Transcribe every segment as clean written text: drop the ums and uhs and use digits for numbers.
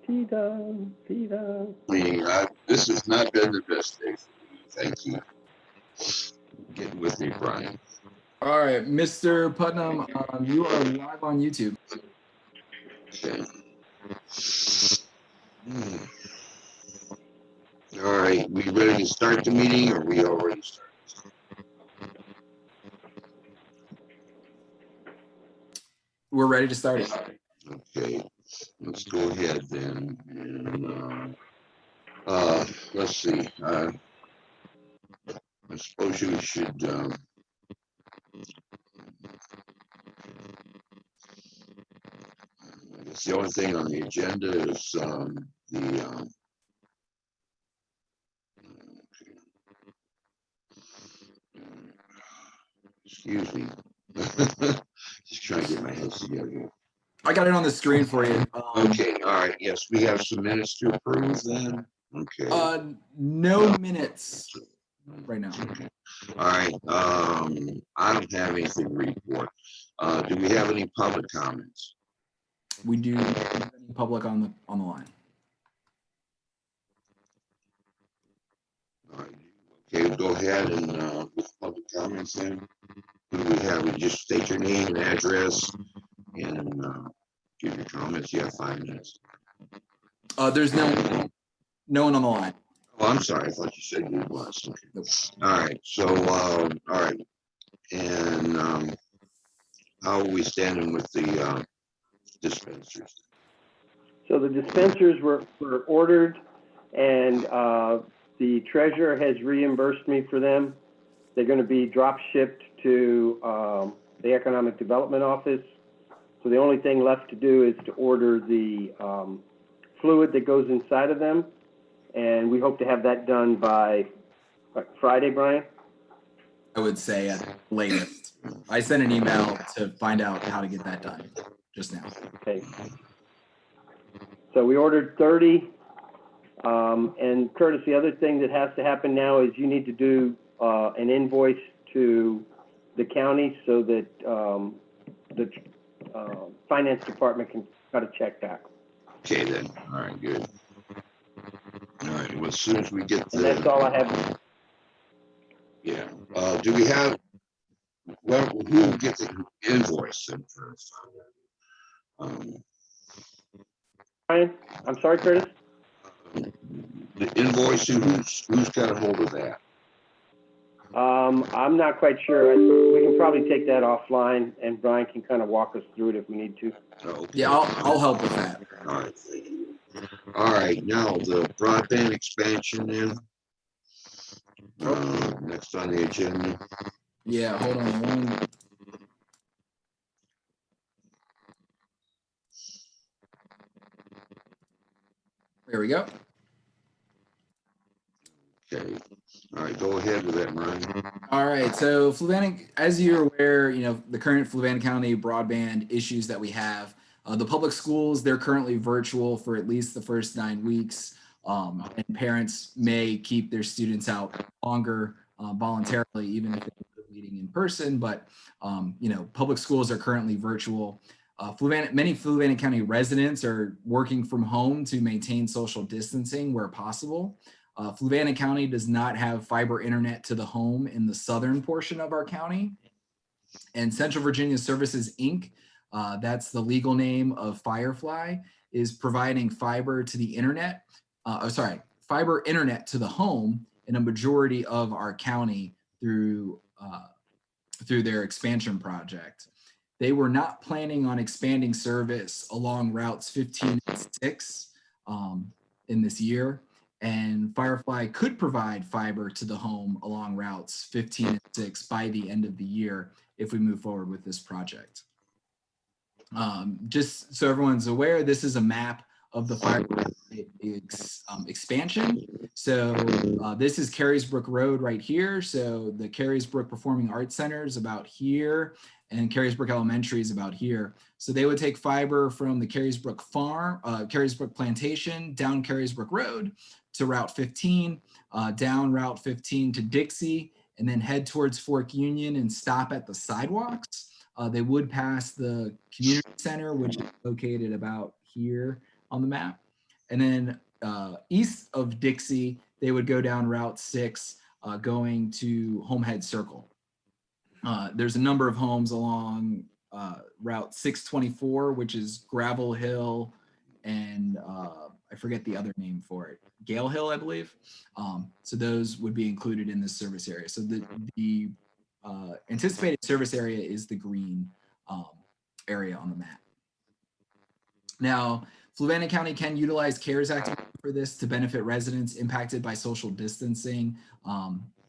This has not been the best day for me. Thank you. Getting with me, Brian. All right, Mr. Putnam, you are live on YouTube. Okay. All right, we ready to start the meeting, or we already started? We're ready to start it. Okay, let's go ahead then. And let's see. I suppose you should. I guess the only thing on the agenda is excuse me. Just trying to get my head together. I got it on the screen for you. Okay, all right. Yes, we have some minutes to approve then. Okay. No minutes right now. Okay. All right. I don't have anything to report. Do we have any public comments? We do have any public on the line. All right. Okay, go ahead and with public comments then. Who do we have? We just state your name and address and give your comments. You have 5 minutes. There's no one on the line. Oh, I'm sorry. I thought you said you was. Okay. Nope. All right. So, all right. And how are we standing with the dispensers? So the dispensers were ordered, and the treasurer has reimbursed me for them. They're going to be drop shipped to the Economic Development Office. So the only thing left to do is to order the fluid that goes inside of them. And we hope to have that done by Friday, Brian? I would say at the latest. I sent an email to find out how to get that done just now. Okay. So we ordered 30. And Curtis, the other thing that has to happen now is you need to do an invoice to the county so that the finance department can cut a check back. Okay then. All right, good. All right. Well, as soon as we get the. And that's all I have. Yeah. Do we have? Well, who will get the invoice then first? Brian, I'm sorry, Curtis. The invoice. Who's got a hold of that? I'm not quite sure. We can probably take that offline, and Brian can kind of walk us through it if we need to. Okay. Yeah, I'll help with that. All right. Thank you. All right. Now the broadband expansion then. Next on the agenda. Yeah, hold on one. There we go. Okay. All right, go ahead with that, Ryan. All right, so Fluvanna, as you're aware, the current Fluvanna County broadband issues that we have, the public schools, they're currently virtual for at least the first 9 weeks, and parents may keep their students out longer voluntarily, even if they're meeting in person, but public schools are currently virtual. Many Fluvanna County residents are working from home to maintain social distancing where possible. Fluvanna County does not have fiber internet to the home in the southern portion of our county. And Central Virginia Services, Inc., that's the legal name of Firefly, is providing fiber to the internet, fiber internet to the home in a majority of our county through their expansion project. They were not planning on expanding service along routes 15 and 6 in this year. And Firefly could provide fiber to the home along routes 15 and 6 by the end of the year if we move forward with this project. Just so everyone's aware, this is a map of the Firefly expansion. So this is Carysbrook Road right here. So the Carysbrook Performing Arts Center is about here, and Carysbrook Elementary is about here. So they would take fiber from the Carysbrook Farm, Carysbrook Plantation, down Carysbrook Road to Route 15, down Route 15 to Dixie, and then head towards Fork Union and stop at the sidewalks. They would pass the community center, which is located about here on the map. And then east of Dixie, they would go down Route 6, going to Homehead Circle. There's a number of homes along Route 624, which is Gravel Hill, and I forget the other name for it, Gale Hill, I believe. So those would be included in this service area. So the anticipated service area is the green area on the map. Now, Fluvanna County can utilize CARES Act for this to benefit residents impacted by social distancing,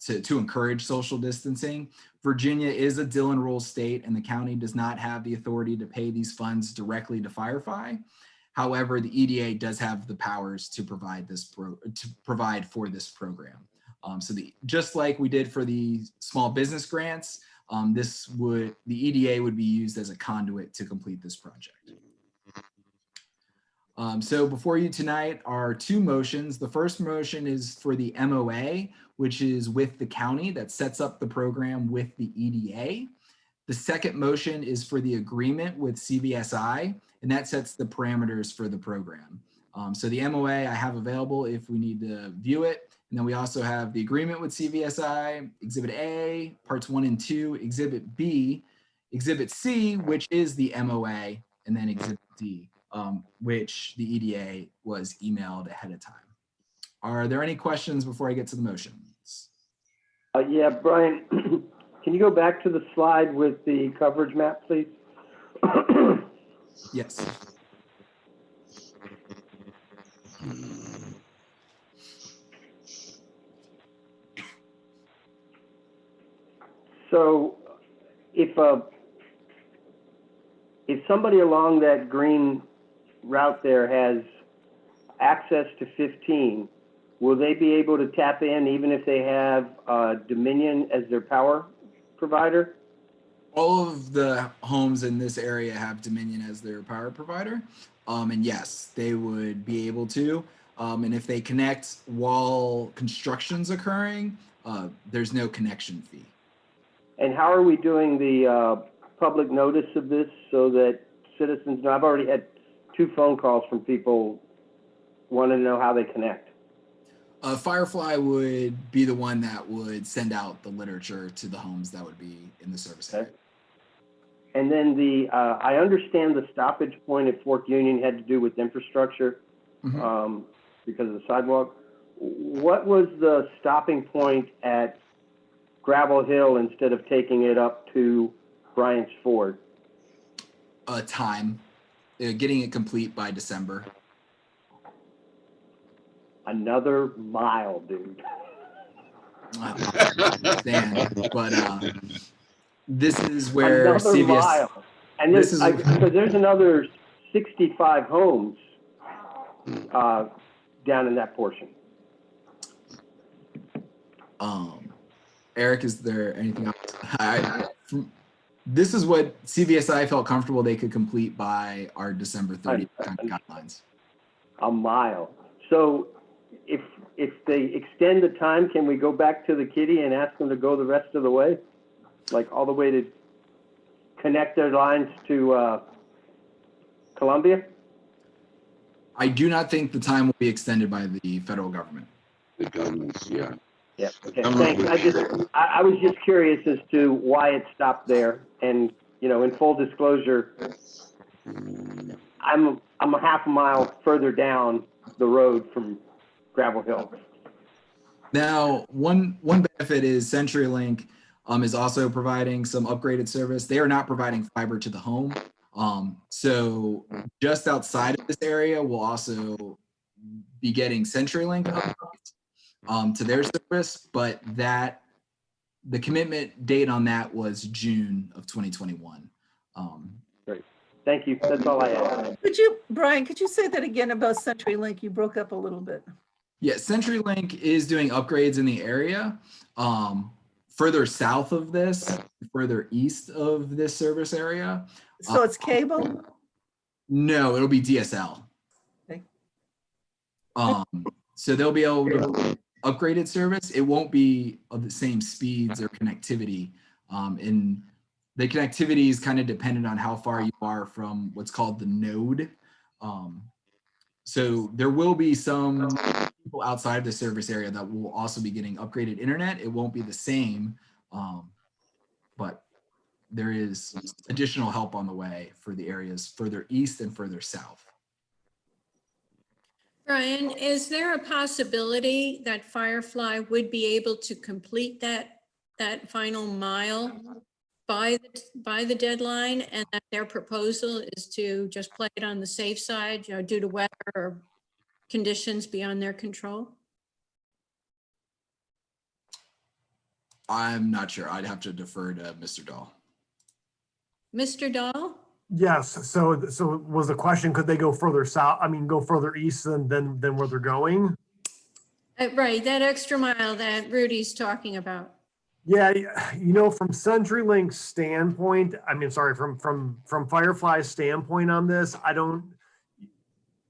to encourage social distancing. Virginia is a Dillon Rule state, and the county does not have the authority to pay these funds directly to Firefly. However, the EDA does have the powers to provide for this program. So just like we did for the small business grants, the EDA would be used as a conduit to complete this project. So before you tonight are two motions. The first motion is for the MOA, which is with the county that sets up the program with the EDA. The second motion is for the agreement with CVSI, and that sets the parameters for the program. So the MOA I have available if we need to view it. And then we also have the agreement with CVSI, Exhibit A, Parts 1 and 2, Exhibit B, Exhibit C, which is the MOA, and then Exhibit D, which the EDA was emailed ahead of time. Are there any questions before I get to the motions? Yeah, Brian, can you go back to the slide with the coverage map, please? Yes. So if somebody along that green route there has access to 15, will they be able to tap in even if they have Dominion as their power provider? All of the homes in this area have Dominion as their power provider. And yes, they would be able to. And if they connect while construction's occurring, there's no connection fee. And how are we doing the public notice of this so that citizens know? I've already had 2 phone calls from people wanting to know how they connect. Firefly would be the one that would send out the literature to the homes that would be in the service area. And then I understand the stoppage point at Fork Union had to do with infrastructure because of the sidewalk. What was the stopping point at Gravel Hill instead of taking it up to Bryant's Ford? Time, getting it complete by December. Another mile, dude. I understand, but this is where Another CVS. mile. And because there's another 65 homes down in that portion. Eric, is there anything else? This is what CVSI felt comfortable they could complete by our December 30th guidelines. A mile. So if they extend the time, can we go back to the kitty and ask them to go the rest of the way? Like all the way to connect their lines to Columbia? I do not think the time will be extended by the federal government. The government's, yeah. Yeah, okay, thanks. I was just curious as to why it stopped there. And, you know, in full disclosure, I'm a half a mile further down the road from Gravel Hill. Now, one benefit is CenturyLink is also providing some upgraded service. They are not providing fiber to the home. So just outside of this area, we'll also be getting CenturyLink upgrades to their service, but the commitment date on that was June of 2021. Great. Thank you. That's all I have. Brian, could you say that again about CenturyLink? You broke up a little bit. Yeah, CenturyLink is doing upgrades in the area. Further south of this, further east of this service area. So it's cable? No, it'll be DSL. Okay. So they'll be able to upgraded service. It won't be of the same speeds or connectivity. And the connectivity is kind of dependent on how far you are from what's called the node. So there will be some people outside the service area that will also be getting upgraded internet. It won't be the same, but there is additional help on the way for the areas further east and further south. Brian, is there a possibility that Firefly would be able to complete that final mile by the deadline, and that their proposal is to just play it on the safe side, due to weather or conditions beyond their control? I'm not sure. I'd have to defer to Mr. Dahl. Mr. Dahl? Yes, so was the question, could they go further south, I mean, go further east than where they're going? Right, that extra mile that Rudy's talking about. Yeah, from CenturyLink's standpoint, I mean, sorry, from Firefly's standpoint on this,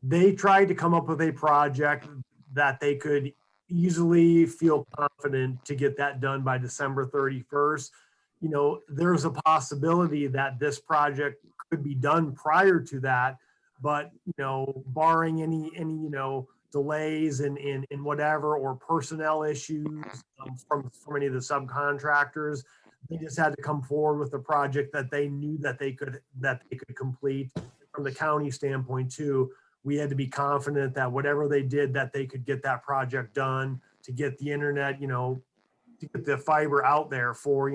they tried to come up with a project that they could easily feel confident to get that done by December 31st. There's a possibility that this project could be done prior to that, but, barring any delays in whatever, or personnel issues from any of the subcontractors, they just had to come forward with a project that they knew that they could complete. From the county standpoint too, we had to be confident that whatever they did, that they could get that project done, to get the internet, to get the fiber out there for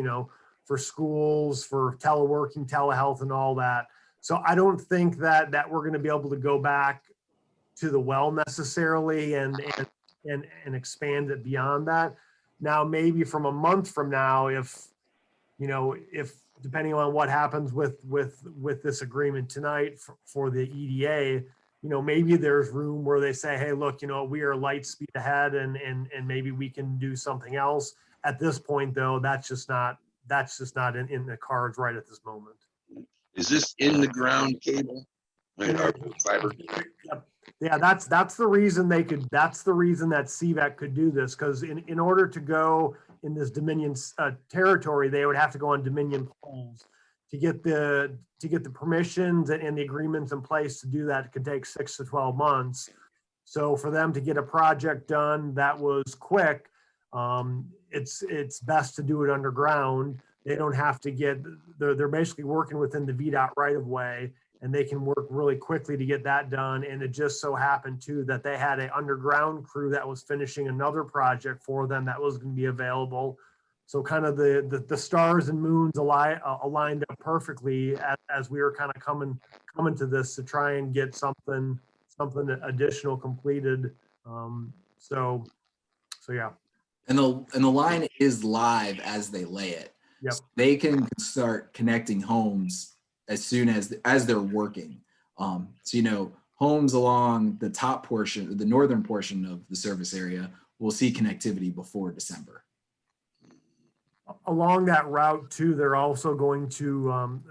schools, for teleworking, telehealth, and all that. So I don't think that we're going to be able to go back to the well necessarily and expand it beyond that. Now, maybe from a month from now, if depending on what happens with this agreement tonight for the EDA, maybe there's room where they say, hey, look, we are light speed ahead, and maybe we can do something else. At this point, though, that's just not in the cards right at this moment. Is this in the ground cable? Right, or fiber? Yep. Yeah, that's the reason that CVAC could do this, because in order to go in this Dominion territory, they would have to go on Dominion poles. To get the permissions and the agreements in place to do that, it could take 6 to 12 months. So for them to get a project done that was quick, it's best to do it underground. They don't have to they're basically working within the VDOT right of way, and they can work really quickly to get that done. And it just so happened too that they had an underground crew that was finishing another project for them that was going to be available. So kind of the stars and moons aligned up perfectly as we were kind of coming to this to try and get something additional completed. So yeah. And the line is live as they lay it. Yep. So they can start connecting homes as soon as they're working. So, homes along the top portion, the northern portion of the service area, will see connectivity before December. Along that route too, they're also going to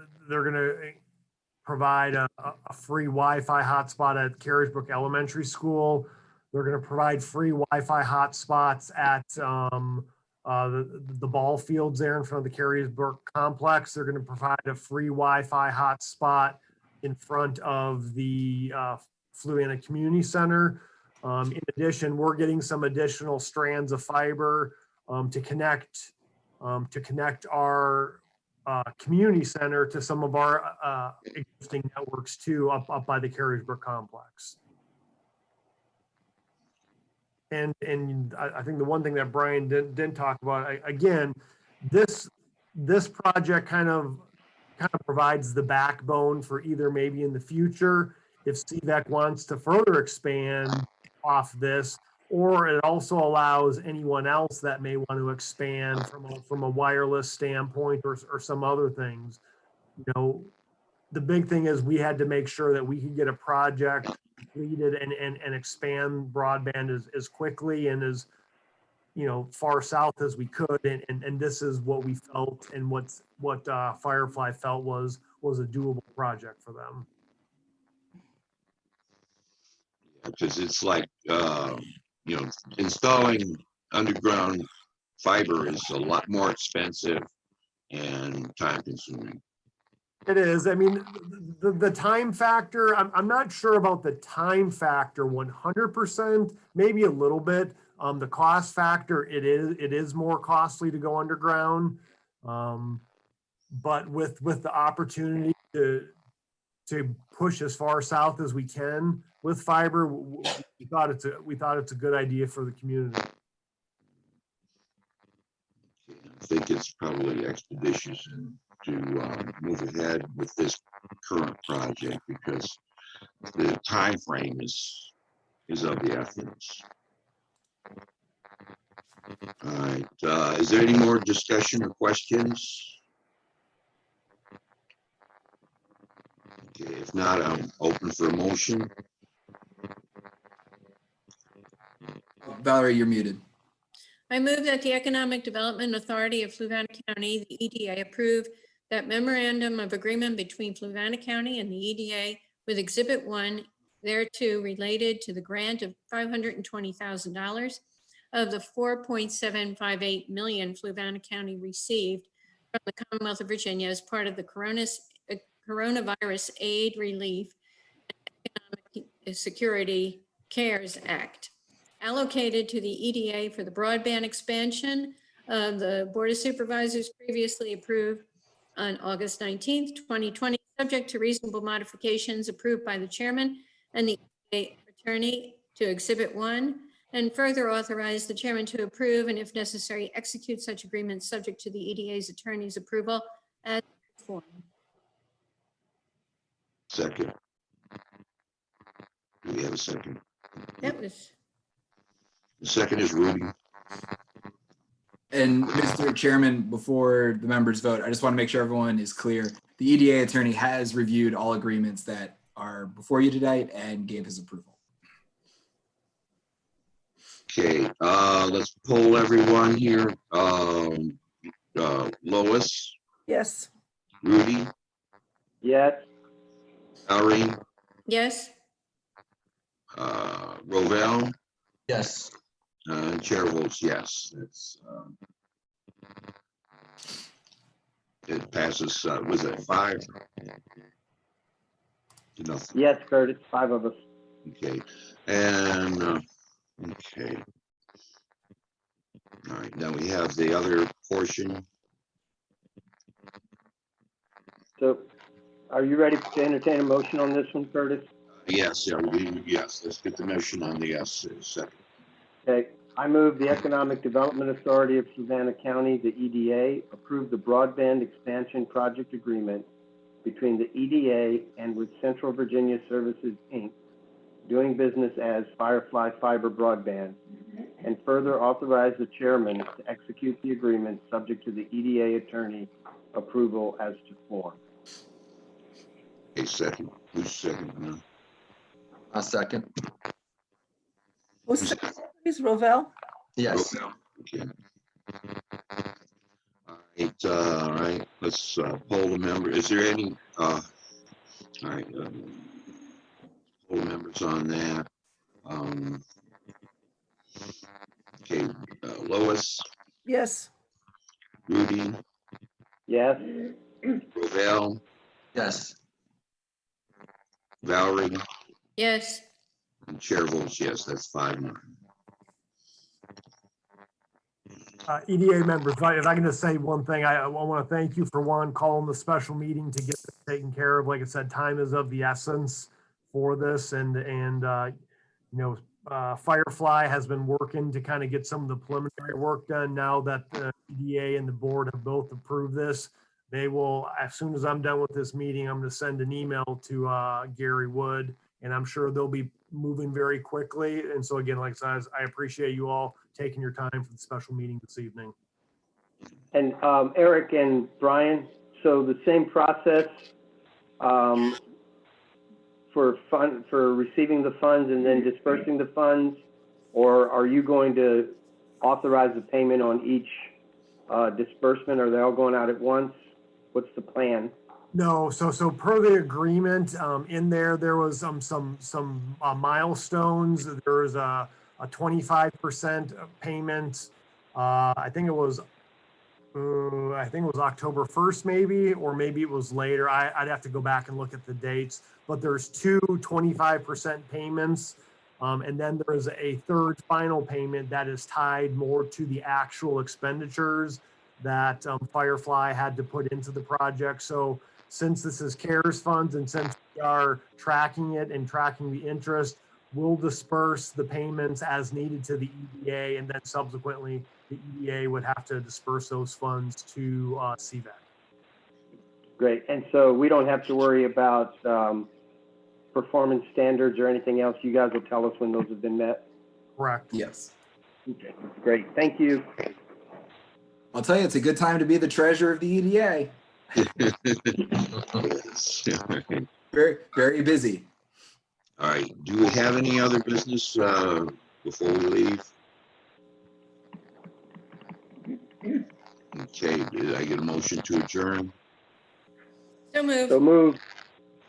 provide a free Wi-Fi hotspot at Carriesbrook Elementary School. They're going to provide free Wi-Fi hotspots at the ball fields there in front of the Carriesbrook complex. They're going to provide a free Wi-Fi hotspot in front of the Fluvanna Community Center. In addition, we're getting some additional strands of fiber to connect our community center to some of our existing networks too, up by the Carriesbrook complex. And I think the one thing that Brian didn't talk about, again, this project kind of provides the backbone for either maybe in the future, if CVAC wants to further expand off this, or it also allows anyone else that may want to expand from a wireless standpoint or some other things. The big thing is we had to make sure that we could get a project completed and expand broadband as quickly and as far south as we could, and this is what we felt and what Firefly felt was a doable project for them. Because it's like installing underground fiber is a lot more expensive and time consuming. It is. I mean, the time factor, I'm not sure about the time factor 100%, maybe a little bit. The cost factor, it is more costly to go underground. But with the opportunity to push as far south as we can with fiber, we thought it's a good idea for the community. I think it's probably expeditious to move ahead with this current project because the time frame is of the essence. All right, is there any more discussion or questions? Okay, if not, I'm open for a motion. Valerie, you're muted. I move that the Economic Development Authority of Fluvanna County, the EDA, approve that memorandum of agreement between Fluvanna County and the EDA with Exhibit 1 thereto related to the grant of $520,000 of the $4.758 million Fluvanna County received from the Commonwealth of Virginia as part of the Coronavirus Aid Relief and Economic Security CARES Act, allocated to the EDA for the broadband expansion of the Board of Supervisors previously approved on August 19th, 2020, subject to reasonable modifications approved by the chairman and the EDA attorney to Exhibit 1, and further authorize the chairman to approve and, if necessary, execute such agreements subject to the EDA's attorney's approval as form. Second. Do we have a second? That was, The second is Rudy. And Mr. Chairman, before the members vote, I just want to make sure everyone is clear. The EDA attorney has reviewed all agreements that are before you tonight and gave his approval. Okay, let's poll everyone here. Lois, Yes. Rudy, Yes, Valerie, yes, Rovell, Yes. chair votes yes. It passes, was it 5? To nothing. yes, Curtis, 5 of us. Okay, and, okay. All right, now we have the other portion. So are you ready to entertain a motion on this one, Curtis? Yes, yeah, yes, let's get the motion on the yes second. Okay, I move the Economic Development Authority of Fluvanna County, the EDA, approve the broadband expansion project agreement between the EDA and with Central Virginia Services, Inc., doing business as Firefly Fiber Broadband, and further authorize the chairman to execute the agreement subject to the EDA attorney approval as to form. A second, who's second now? A second. Who's second, please, Rovell? Yes. Rovell, okay. All right, let's poll the member. Is there any, all right, poll members on that. Okay, Lois, Yes. Rudy, Yes, Rovell, Yes. Valerie, yes, and chair votes yes, that's 5-9. EDA members, if I can just say one thing, I want to thank you for calling the special meeting to get this taken care of. Like I said, time is of the essence for this, and Firefly has been working to kind of get some of the preliminary work done. Now that the EDA and the board have both approved this, they will, as soon as I'm done with this meeting, I'm going to send an email to Gary Wood, and I'm sure they'll be moving very quickly. And so again, like I said, I appreciate you all taking your time for the special meeting this evening. and Eric and Brian, so the same process for receiving the funds and then dispersing the funds, or are you going to authorize the payment on each disbursement? Are they all going out at once? What's the plan? No, so per the agreement, in there was some milestones. There was a 25% payment. I think it was I think it was October 1st, maybe, or maybe it was later. I'd have to go back and look at the dates, but there's two 25% payments. And then there is a third final payment that is tied more to the actual expenditures that Firefly had to put into the project. So since this is CARES funds and since we are tracking it and tracking the interest, we'll disperse the payments as needed to the EDA, and then subsequently the EDA would have to disperse those funds to CVAC. Great. And so we don't have to worry about performance standards or anything else. You guys will tell us when those have been met. Correct. Yes. Okay, great. Thank you. I'll tell you, it's a good time to be the treasurer of the EDA. Yes. Very, very busy. All right, do we have any other business before we leave? Okay, did I get a motion to adjourn? So move. So moved.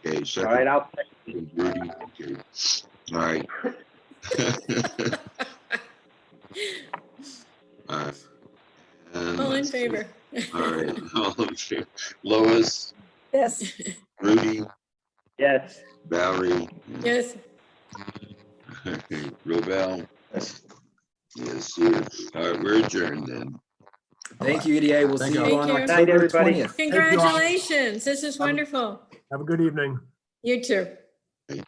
Okay, All second. right, I'll, Rudy, okay. All right. All right. And All in let's see. favor? All right, all in favor. Lois, Yes. Rudy, yes. Valerie. Yes. Robel, Yes. yes, here. All right, we're adjourned then. Thank you, EDA. We'll Thank see you. you on Thank you. Night, October everybody. 20th. Congratulations. This is wonderful. Have a good evening. You too. Thank you.